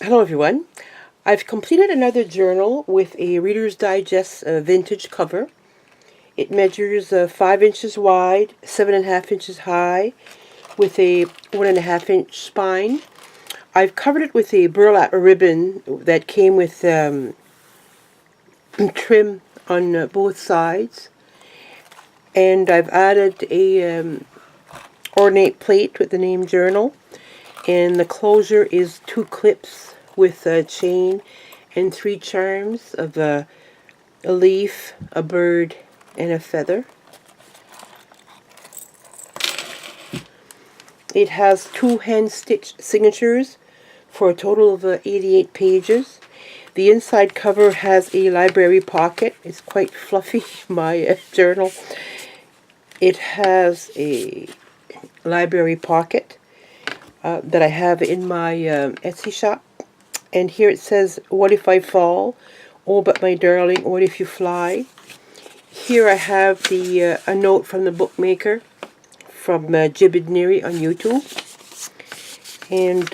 Hello everyone. I've completed another journal with a Reader's Digest vintage cover. It measures 5 inches wide, 7.5 inches high, with a 1.5 inch spine. I've covered it with a burlap ribbon that came with trim on both sides, and I've added a ornate plate with the name Journal, and the closure is 2 clips with a chain and 3 charms of a leaf, a bird, and a feather. It has 2 hand-stitched signatures for a total of 88 pages. The inside cover has a library pocket. It's quite fluffy, my journal. It has a library pocket that I have in my Etsy shop. And here it says, "What if I fall? Oh, but my darling, what if you fly?" Here I have the a note from the bookmaker from Jibid Neri on YouTube. And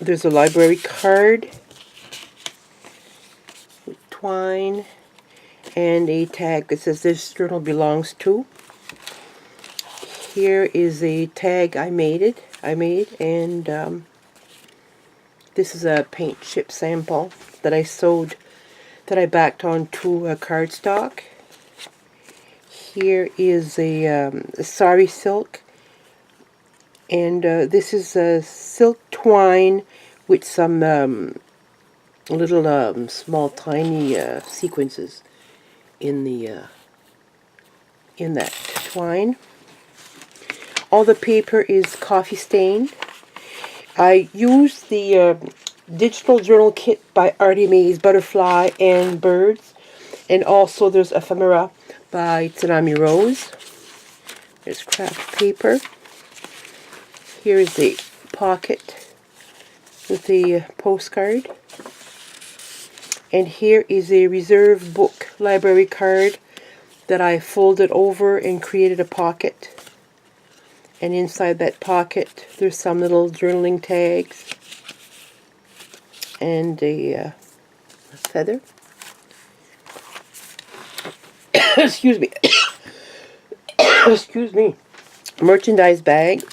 there's a library card with twine and a tag that says this journal belongs to. Here is a tag I made, and this is a paint chip sample that I sewed, that I backed onto a cardstock. Here is a sari silk, and this is a silk twine with some little small tiny sequences in that twine. All the paper is coffee stained. I used the digital journal kit by Artie Mae's Butterfly and Birds, and also there's ephemera by Tsunami Rose. There's craft paper. Here is the pocket with the postcard. And here is a reserve book library card that I folded over and created a pocket. And inside that pocket there's some little journaling tags and a feather. Excuse me. Excuse me. Merchandise bag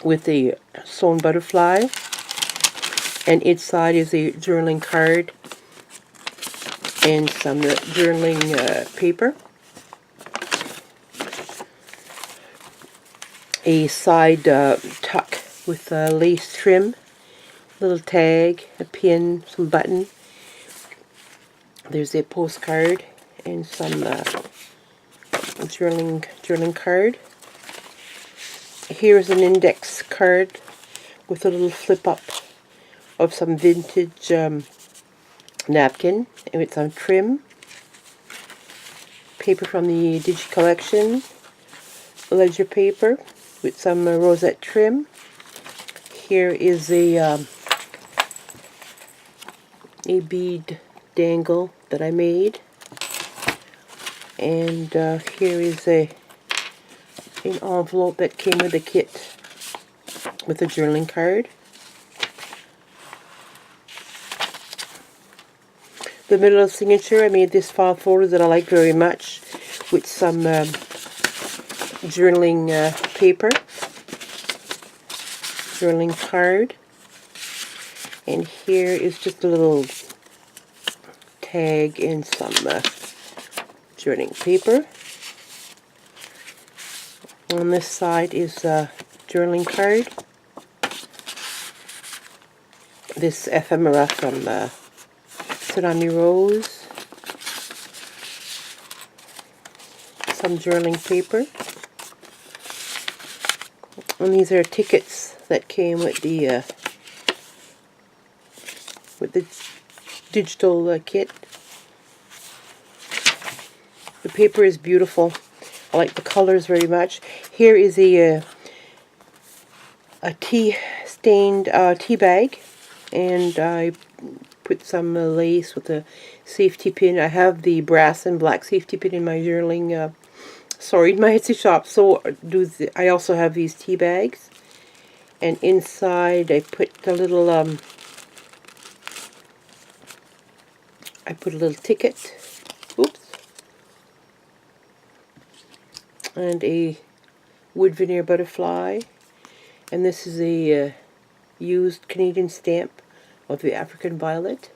with a sewn butterfly, and inside is a journaling card and some journaling paper. A side tuck with a lace trim, little tag, a pin, some button. There's a postcard and some journaling card. Here's an index card with a little flip up of some vintage napkin and with some trim. Paper from the Digi Collection, ledger paper with some rosette trim. Here is a bead dangle that I made, and here is an envelope that came with the kit with a journaling card. The middle signature, I made this file folder that I like very much with some journaling paper, journaling card, and here is just a little tag and some journaling paper. On this side is a journaling card. This ephemera from Tsunami Rose. Some journaling paper. And these are tickets that came with the digital kit. The paper is beautiful. I like the colors very much. Here is a tea-stained tea bag, and I put some lace with a safety pin. I have the brass and black safety pin in my journaling, in my Etsy shop. So I also have these tea bags. And inside I put a little ticket. Oops. And a wood veneer butterfly. And this is a used Canadian stamp of the African violet.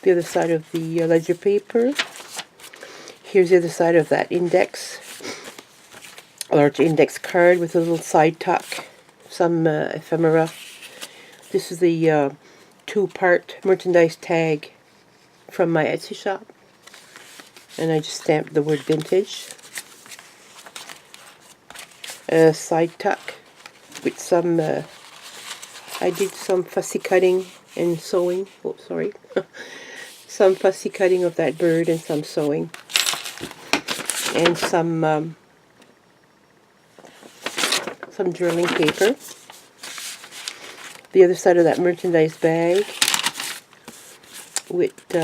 The other side of the ledger paper. Here's the other side of that index. A large index card with a little side tuck. Some ephemera. This is the two-part merchandise tag from my Etsy shop. And I just stamped the word vintage. A side tuck with some, I did some fussy cutting and sewing. Oh, sorry. Some fussy cutting of that bird and some sewing. And some drilling paper. The other side of that merchandise bag with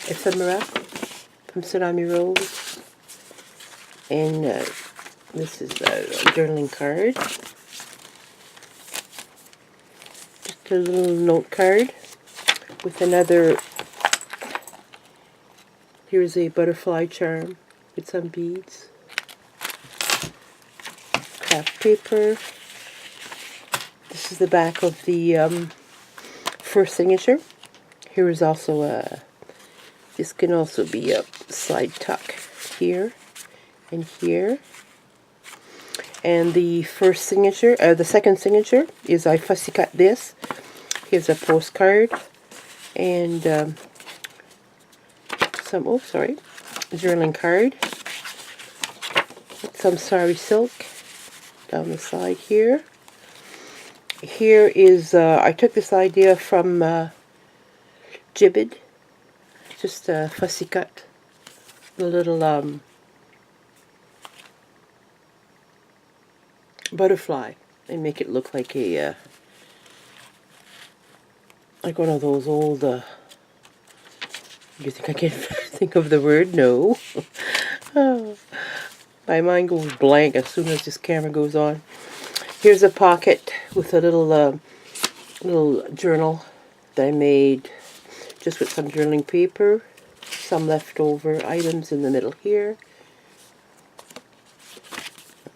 ephemera from Tsunami Rose. And this is a journaling card. Just a little note card with another. Here's a butterfly charm with some beads. Craft paper. This is the back of the first signature. Here is also a. This can also be a side tuck here and here. And the first signature, the second signature is I fussy cut this. Here's a postcard and journaling card. Some sari silk down the side here. Here is, I took this idea from Jibbid. Just fussy cut the little butterfly and make it look like a like one of those old do you think I can think of the word? No. Oh, my mind goes blank as soon as this camera goes on. Here's a pocket with a little journal that I made just with some journaling paper, some leftover items in the middle here.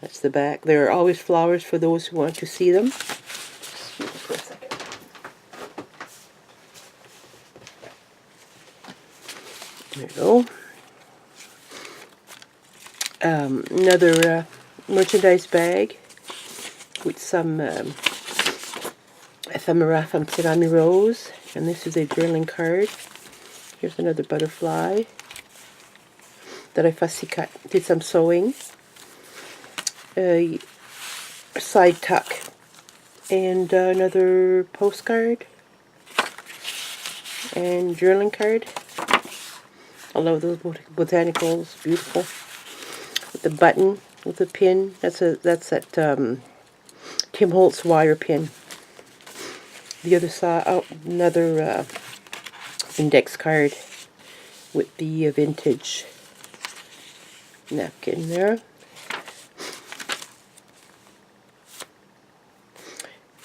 That's the back. There are always flowers for those who want to see them. Excuse me for a second. There you go. Another merchandise bag with some ephemera from Tsunami Rose. And this is a journaling card. Here's another butterfly that I fussy cut. Did some sewing. A side tuck. And another postcard. And journaling card. I love those botanicals. Beautiful. With the button, with the pin. That's that Tim Holtz wire pin. The other side, another index card with the vintage napkin there.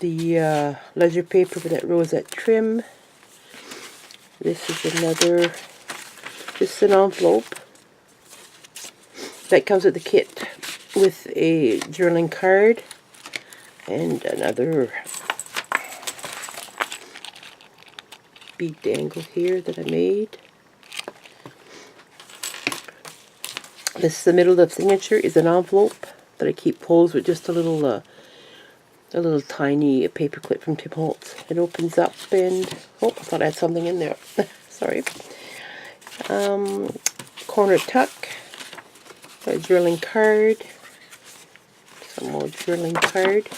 The ledger paper with that rosette trim. This is another. This is an envelope that comes with the kit with a journaling card and another bead dangle here that I made. This is the middle of the signature is an envelope that I keep closed with just a little tiny paper clip from Tim Holtz. It opens up and oh, I thought I had something in there. Sorry. Corner tuck. A journaling card. Some more journaling card.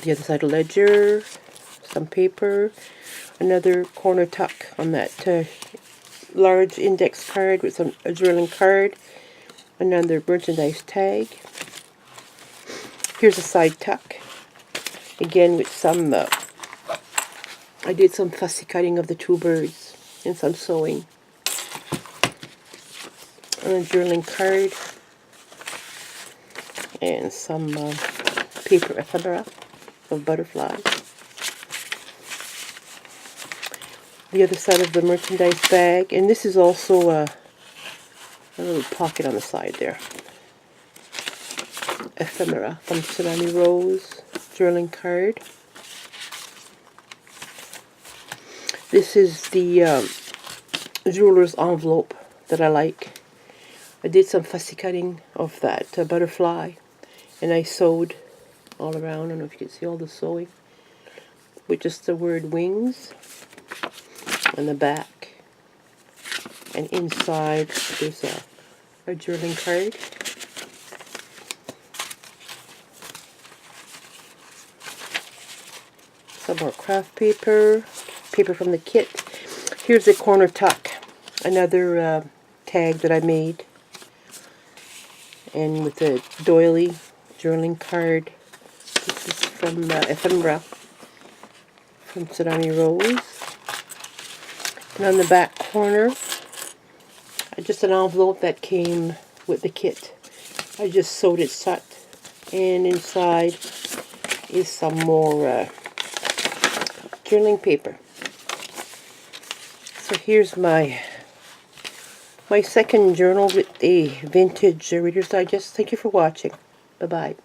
The other side of the ledger. Some paper. Another corner tuck on that large index card with a journaling card. Another merchandise tag. Here's a side tuck. Again with some, I did some fussy cutting of the two birds and some sewing. and a journaling card, and some paper ephemera of butterflies. The other side of the merchandise bag, and this is also a little pocket on the side there. Ephemera from Tsunami Rose, journaling card. This is the jeweler's envelope that I like. I did some fussy cutting of that butterfly, and I sewed all around. I don't know if you can see all the sewing, with just the word wings on the back. And inside there's a journaling card. Some more craft paper, paper from the kit. Here's a corner tuck, another tag that I made. And with a doily journaling card. This is from Ephemera from Tsunami Rose. And on the back corner, just an envelope that came with the kit. I just sewed it shut, and inside is some more journaling paper. So here's my second journal with a vintage Reader's Digest. Thank you for watching. Bye-bye.